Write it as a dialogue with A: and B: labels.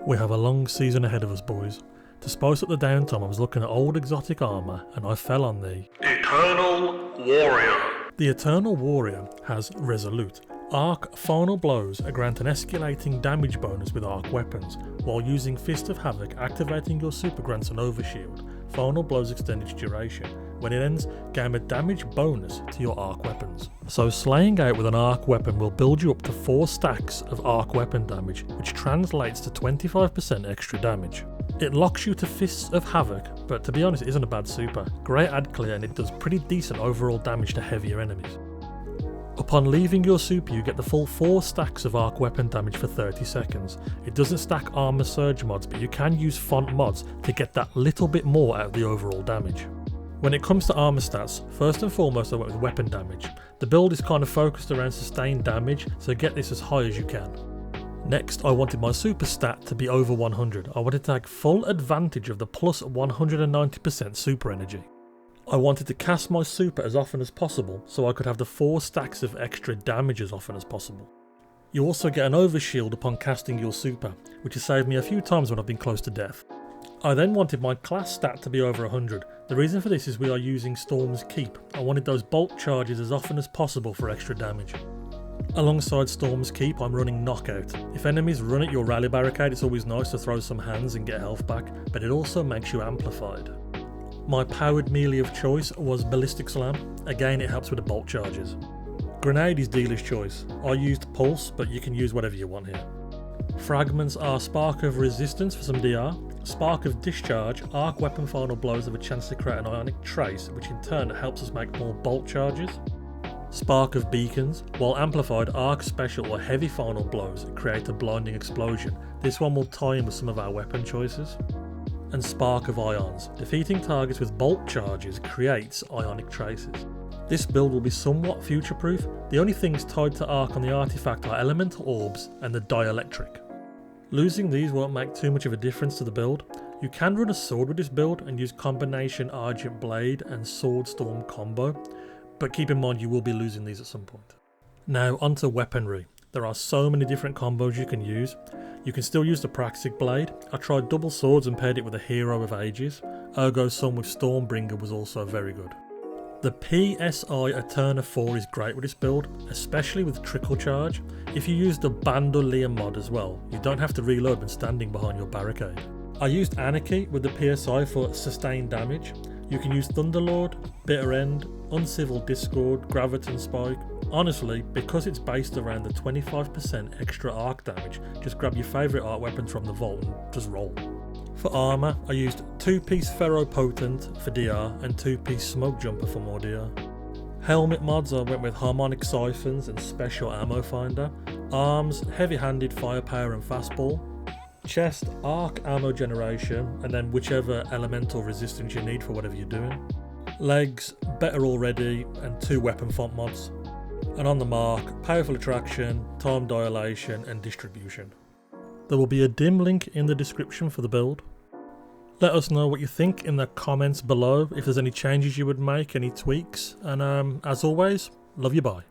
A: We have a long season ahead of us, boys. To spice up the downtime, I was looking at old exotic armour and I fell on the
B: Eternal Warrior.
A: The Eternal Warrior has Resolute. Arc final blows grant an escalating damage bonus with arc weapons, while using Fist of Havoc activating your super grants an overshield. Final blows extend its duration. When it ends, gain a damage bonus to your arc weapons. So slaying out with an arc weapon will build you up to 4 stacks of arc weapon damage, which translates to 25% extra damage. It locks you to Fists of Havoc, but to be honest it isn't a bad super. Great ad clear and it does pretty decent overall damage to heavier enemies. Upon leaving your super you get the full 4 stacks of arc weapon damage for 30 seconds. It doesn't stack armor surge mods, but you can use font mods to get that little bit more out of the overall damage. When it comes to armor stats, first and foremost I went with weapon damage. The build is kind of focused around sustained damage, so get this as high as you can. Next, I wanted my super stat to be over 100. I wanted to take full advantage of the plus 190% super energy. I wanted to cast my super as often as possible, so I could have the 4 stacks of extra damage as often as possible. You also get an overshield upon casting your super, which has saved me a few times when I've been close to death. I then wanted my class stat to be over 100. The reason for this is we are using Storm's Keep. I wanted those bolt charges as often as possible for extra damage. Alongside Storm's Keep I'm running Knockout. If enemies run at your rally barricade it's always nice to throw some hands and get health back, but it also makes you amplified. My powered melee of choice was Ballistic Slam. Again it helps with the bolt charges. Grenade is dealer's choice. I used Pulse, but you can use whatever you want here. Fragments are Spark of Resistance for some DR, Spark of Discharge. Arc weapon final blows have a chance to create an ionic trace, which in turn helps us make more bolt charges. Spark of Beacons, while amplified, arc special or heavy final blows create a blinding explosion. This one will tie in with some of our weapon choices. And Spark of Ions, defeating targets with bolt charges creates ionic traces. This build will be somewhat future proof. The only things tied to arc on the artifact are elemental orbs and the dielectric. Losing these won't make too much of a difference to the build. You can run a sword with this build and use combination Argent Blade and Sword Storm combo, but keep in mind you will be losing these at some point. Now onto weaponry. There are so many different combos you can use. You can still use the Praxic Blade. I tried double swords and paired it with a Hero of Ages. Ergo some with Stormbringer was also very good. The PSI Eterna 4 is great with this build, especially with Trickle Charge. If you use the Bandolier mod as well, you don't have to reload when standing behind your barricade. I used Anarchy with the PSI for sustained damage. You can use Thunderlord, Bitter End, Uncivil Discord, Graviton Spike. Honestly, because it's based around the 25% extra arc damage, just grab your favourite arc weapons from the vault and just roll. For armour, I used 2-piece Ferropotent for DR and 2-piece Smoke Jumper for more DR. Helmet mods, I went with Harmonic Siphons and Special Ammo Finder. Arms, Heavy-Handed Firepower and Fastball. Chest, Arc Ammo Generation, and then whichever elemental resistance you need for whatever you're doing. Legs, Better Already, and 2 weapon font mods. And on the mark, Powerful Attraction, Time Dilation, and Distribution. There will be a dim link in the description for the build. Let us know what you think in the comments below, if there's any changes you would make, any tweaks, and as always, love you, bye.